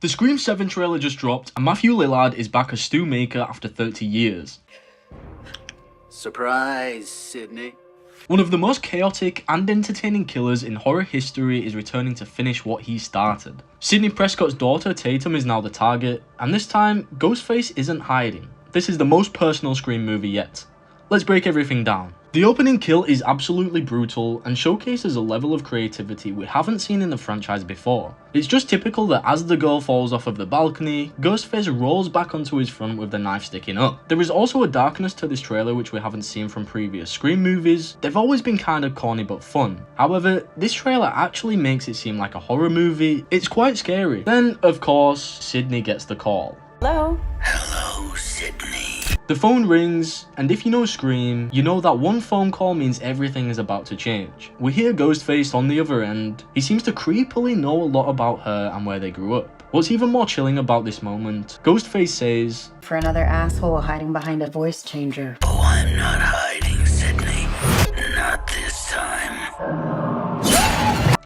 The Scream 7 trailer just dropped, and Matthew Lillard is back as Stu Macher after 30 years. Surprise, Sydney. One of the most chaotic and entertaining killers in horror history is returning to finish what he started. Sidney Prescott's daughter Tatum is now the target, and this time, Ghostface isn't hiding. This is the most personal Scream movie yet. Let's break everything down. The opening kill is absolutely brutal and showcases a level of creativity we haven't seen in the franchise before. It's just typical that as the girl falls off of the balcony, Ghostface rolls back onto his front with the knife sticking up. There is also a darkness to this trailer which we haven't seen from previous Scream movies. They've always been kind of corny but fun. However, this trailer actually makes it seem like a horror movie. It's quite scary. Then, of course, Sydney gets the call. Hello? Hello, Sydney. The phone rings, and if you know Scream, you know that one phone call means everything is about to change. We hear Ghostface on the other end. He seems to creepily know a lot about her and where they grew up. What's even more chilling about this moment, Ghostface says, For another asshole hiding behind a voice changer. Oh, I'm not hiding, Sydney. Not this time.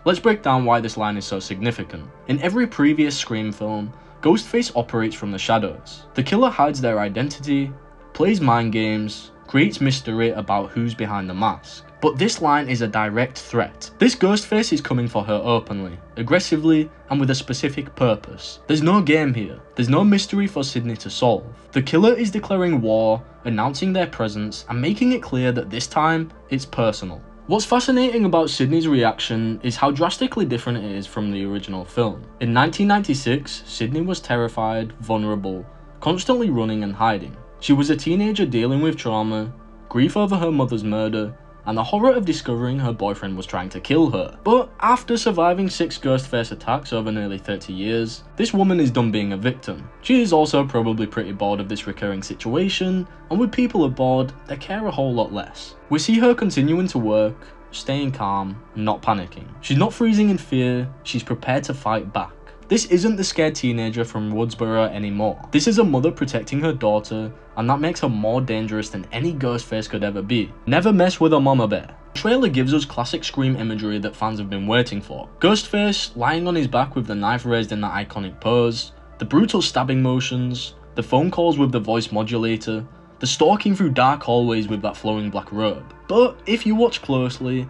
Let's break down why this line is so significant. In every previous Scream film, Ghostface operates from the shadows. The killer hides their identity, plays mind games, creates mystery about who's behind the mask. But this line is a direct threat. This Ghostface is coming for her openly, aggressively, and with a specific purpose. There's no game here. There's no mystery for Sydney to solve. The killer is declaring war, announcing their presence, and making it clear that this time, it's personal. What's fascinating about Sydney's reaction is how drastically different it is from the original film. In 1996, Sydney was terrified, vulnerable, constantly running and hiding. She was a teenager dealing with trauma, grief over her mother's murder, and the horror of discovering her boyfriend was trying to kill her. But after surviving 6 Ghostface attacks over nearly 30 years, this woman is done being a victim. She is also probably pretty bored of this recurring situation, and with people aboard, they care a whole lot less. We see her continuing to work, staying calm, not panicking. She's not freezing in fear, she's prepared to fight back. This isn't the scared teenager from Woodsboro anymore. This is a mother protecting her daughter, and that makes her more dangerous than any Ghostface could ever be. Never mess with a mama bear. The trailer gives us classic Scream imagery that fans have been waiting for. Ghostface lying on his back with the knife raised in that iconic pose, the brutal stabbing motions, the phone calls with the voice modulator, the stalking through dark hallways with that flowing black robe. But if you watch closely,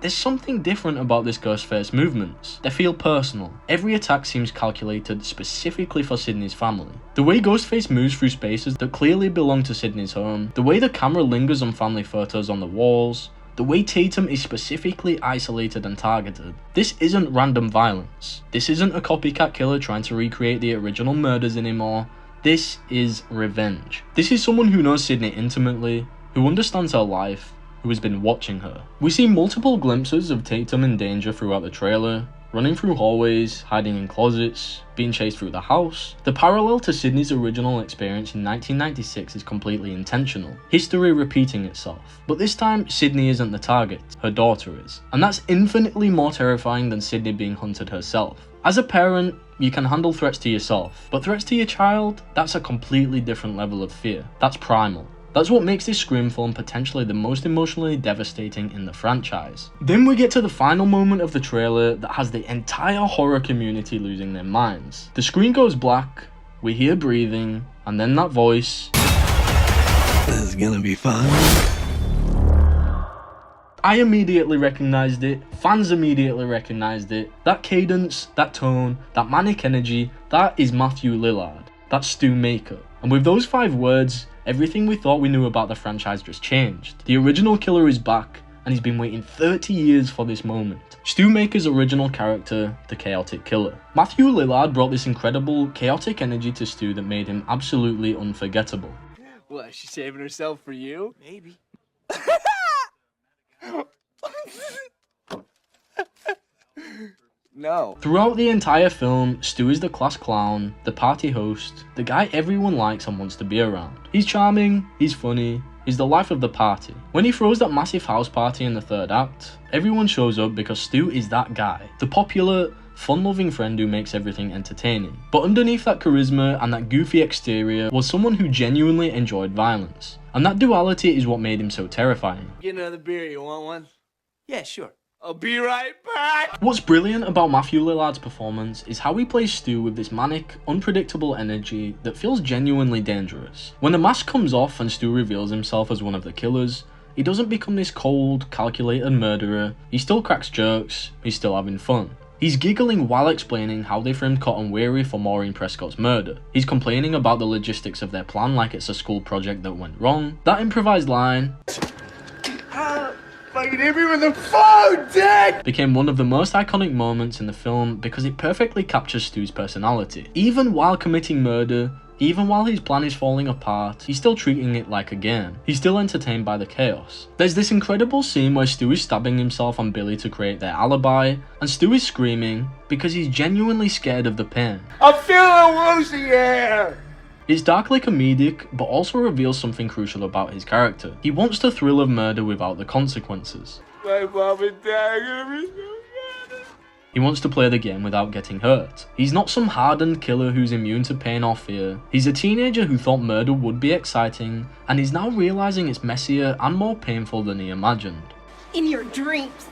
there's something different about this Ghostface movements. They feel personal. Every attack seems calculated specifically for Sydney's family. The way Ghostface moves through spaces that clearly belong to Sydney's home, the way the camera lingers on family photos on the walls, the way Tatum is specifically isolated and targeted. This isn't random violence. This isn't a copycat killer trying to recreate the original murders anymore. This is revenge. This is someone who knows Sydney intimately, who understands her life, who has been watching her. We see multiple glimpses of Tatum in danger throughout the trailer, running through hallways, hiding in closets, being chased through the house. The parallel to Sydney's original experience in 1996 is completely intentional, history repeating itself. But this time, Sydney isn't the target, her daughter is. And that's infinitely more terrifying than Sydney being hunted herself. As a parent, you can handle threats to yourself, but threats to your child, that's a completely different level of fear. That's primal. That's what makes this Scream film potentially the most emotionally devastating in the franchise. Then we get to the final moment of the trailer that has the entire horror community losing their minds. The screen goes black, we hear breathing, and then that voice. This is gonna be fun. I immediately recognized it, fans immediately recognized it. That cadence, that tone, that manic energy, that is Matthew Lillard. That's Stu Macher. And with those 5 words, everything we thought we knew about the franchise just changed. The original killer is back, and he's been waiting 30 years for this moment. Stu Macher's original character, the chaotic killer. Matthew Lillard brought this incredible, chaotic energy to Stu that made him absolutely unforgettable. What, is she saving herself for you? Maybe. No. Throughout the entire film, Stu is the class clown, the party host, the guy everyone likes and wants to be around. He's charming, he's funny, he's the life of the party. When he throws that massive house party in the 3rd act, everyone shows up because Stu is that guy. The popular, fun-loving friend who makes everything entertaining. But underneath that charisma and that goofy exterior was someone who genuinely enjoyed violence. And that duality is what made him so terrifying. Get another beer, you want one? Yeah, sure. I'll be right back. What's brilliant about Matthew Lillard's performance is how he plays Stu with this manic, unpredictable energy that feels genuinely dangerous. When the mask comes off and Stu reveals himself as one of the killers, he doesn't become this cold, calculated murderer. He still cracks jokes, he's still having fun. He's giggling while explaining how they framed Cotton Weary for Maureen Prescott's murder. He's complaining about the logistics of their plan like it's a school project that went wrong. That improvised line Fucking hit me with the phone, Dick! became one of the most iconic moments in the film because it perfectly captures Stu's personality. Even while committing murder, even while his plan is falling apart, he's still treating it like a game. He's still entertained by the chaos. There's this incredible scene where Stu is stabbing himself and Billy to create their alibi, and Stu is screaming because he's genuinely scared of the pain. I'm feeling woozy here! It's darkly comedic, but also reveals something crucial about his character. He wants the thrill of murder without the consequences. My mom and dad are gonna be so mad. He wants to play the game without getting hurt. He's not some hardened killer who's immune to pain or fear. He's a teenager who thought murder would be exciting, and he's now realizing it's messier and more painful than he imagined. In your dreams.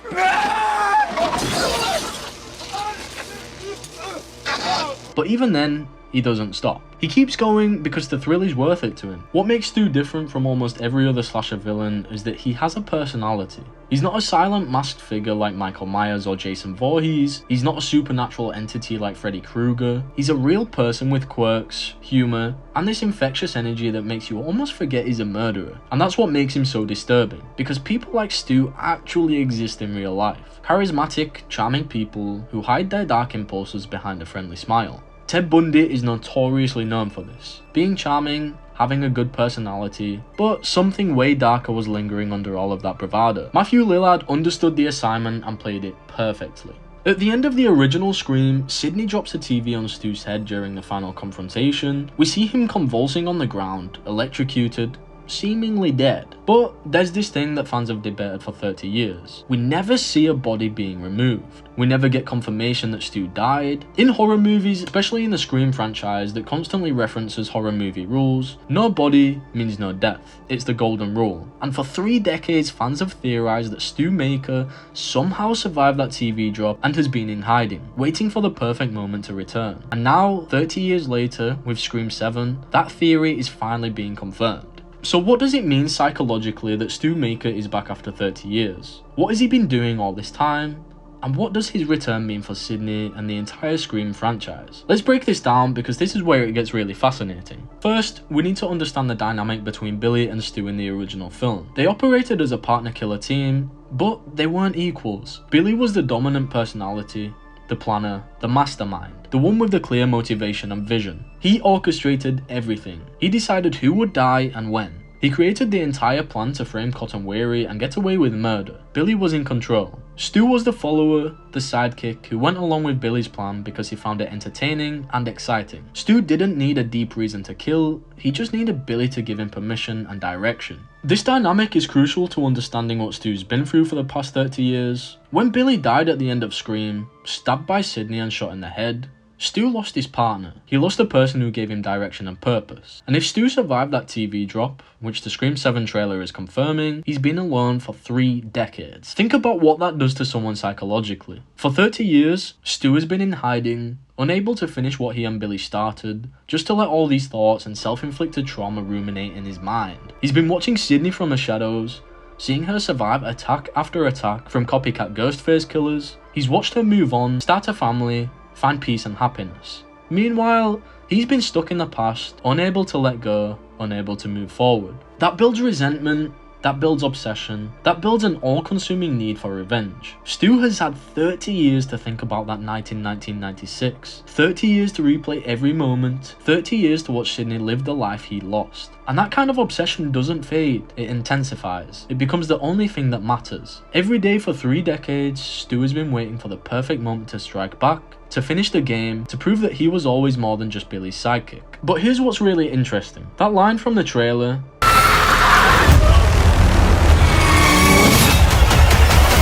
But even then, he doesn't stop. He keeps going because the thrill is worth it to him. What makes Stu different from almost every other slasher villain is that he has a personality. He's not a silent masked figure like Michael Myers or Jason Voorhees. He's not a supernatural entity like Freddy Krueger. He's a real person with quirks, humor, and this infectious energy that makes you almost forget he's a murderer. And that's what makes him so disturbing, because people like Stu actually exist in real life. Charismatic, charming people who hide their dark impulses behind a friendly smile. Ted Bundy is notoriously known for this, being charming, having a good personality, but something way darker was lingering under all of that bravado. Matthew Lillard understood the assignment and played it perfectly. At the end of the original Scream, Sidney drops a TV on Stu's head during the final confrontation. We see him convulsing on the ground, electrocuted, seemingly dead. But there's this thing that fans have debated for 30 years. We never see a body being removed. We never get confirmation that Stu died. In horror movies, especially in the Scream franchise that constantly references horror movie rules, no body means no death. It's the golden rule. And for 3 decades, fans have theorized that Stu Macher somehow survived that TV drop and has been in hiding, waiting for the perfect moment to return. And now, 30 years later, with Scream 7, that theory is finally being confirmed. So what does it mean psychologically that Stu Macher is back after 30 years? What has he been doing all this time? And what does his return mean for Sidney and the entire Scream franchise? Let's break this down because this is where it gets really fascinating. First, we need to understand the dynamic between Billy and Stu in the original film. They operated as a partner killer team, but they weren't equals. Billy was the dominant personality, the planner, the mastermind, the one with the clear motivation and vision. He orchestrated everything. He decided who would die and when. He created the entire plan to frame Cotton Weary and get away with murder. Billy was in control. Stu was the follower, the sidekick who went along with Billy's plan because he found it entertaining and exciting. Stu didn't need a deep reason to kill, he just needed Billy to give him permission and direction. This dynamic is crucial to understanding what Stu's been through for the past 30 years. When Billy died at the end of Scream, stabbed by Sidney and shot in the head, Stu lost his partner. He lost the person who gave him direction and purpose. And if Stu survived that TV drop, which the Scream 7 trailer is confirming, he's been alone for 3 decades. Think about what that does to someone psychologically. For 30 years, Stu has been in hiding, unable to finish what he and Billy started, just to let all these thoughts and self-inflicted trauma ruminate in his mind. He's been watching Sidney from the shadows, seeing her survive attack after attack from copycat Ghostface killers. He's watched her move on, start a family, find peace and happiness. Meanwhile, he's been stuck in the past, unable to let go, unable to move forward. That builds resentment, that builds obsession, that builds an all-consuming need for revenge. Stu has had 30 years to think about that night in 1996, 30 years to replay every moment, 30 years to watch Sidney live the life he lost. And that kind of obsession doesn't fade, it intensifies. It becomes the only thing that matters. Every day for 3 decades, Stu has been waiting for the perfect moment to strike back, to finish the game, to prove that he was always more than just Billy's sidekick. But here's what's really interesting. That line from the trailer,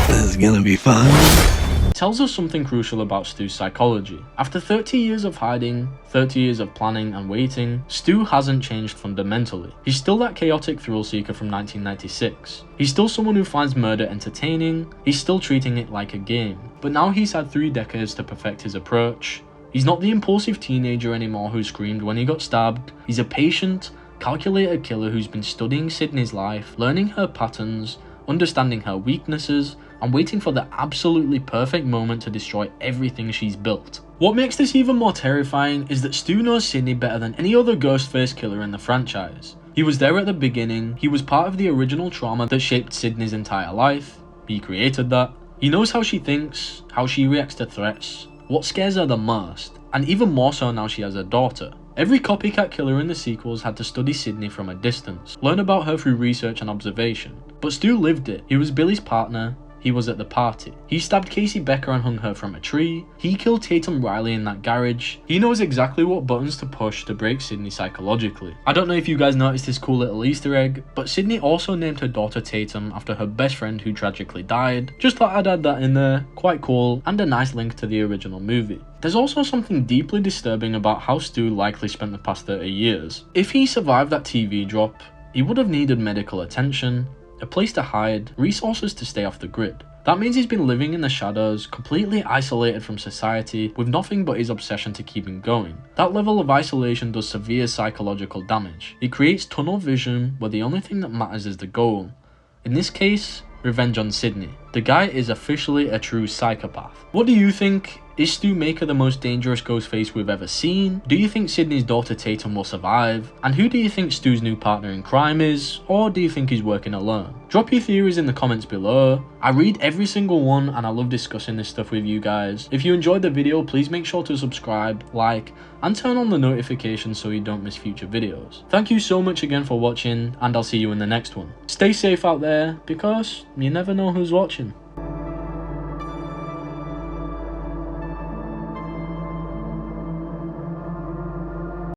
"This is gonna be fun." tells us something crucial about Stu's psychology. After 30 years of hiding, 30 years of planning and waiting, Stu hasn't changed fundamentally. He's still that chaotic thrill seeker from 1996. He's still someone who finds murder entertaining, he's still treating it like a game. But now he's had 3 decades to perfect his approach. He's not the impulsive teenager anymore who screamed when he got stabbed. He's a patient, calculated killer who's been studying Sydney's life, learning her patterns, understanding her weaknesses, and waiting for the absolutely perfect moment to destroy everything she's built. What makes this even more terrifying is that Stu knows Sydney better than any other Ghostface killer in the franchise. He was there at the beginning, he was part of the original trauma that shaped Sydney's entire life, he created that. He knows how she thinks, how she reacts to threats, what scares her the most, and even more so now she has a daughter. Every copycat killer in the sequels had to study Sydney from a distance, learn about her through research and observation. But Stu lived it. He was Billy's partner, he was at the party. He stabbed Casey Becker and hung her from a tree. He killed Tatum Riley in that garage. He knows exactly what buttons to push to break Sydney psychologically. I don't know if you guys noticed this cool little Easter egg, but Sydney also named her daughter Tatum after her best friend who tragically died. Just thought I'd add that in there, quite cool, and a nice link to the original movie. There's also something deeply disturbing about how Stu likely spent the past 30 years. If he survived that TV drop, he would have needed medical attention, a place to hide, resources to stay off the grid. That means he's been living in the shadows, completely isolated from society, with nothing but his obsession to keep him going. That level of isolation does severe psychological damage. It creates tunnel vision where the only thing that matters is the goal. In this case, revenge on Sydney. The guy is officially a true psychopath. What do you think? Is Stu Macher the most dangerous Ghostface we've ever seen? Do you think Sydney's daughter Tatum will survive? And who do you think Stu's new partner in crime is? Or do you think he's working alone? Drop your theories in the comments below. I read every single one and I love discussing this stuff with you guys. If you enjoyed the video, please make sure to subscribe, like, and turn on the notifications so you don't miss future videos. Thank you so much again for watching, and I'll see you in the next one. Stay safe out there, because you never know who's watching.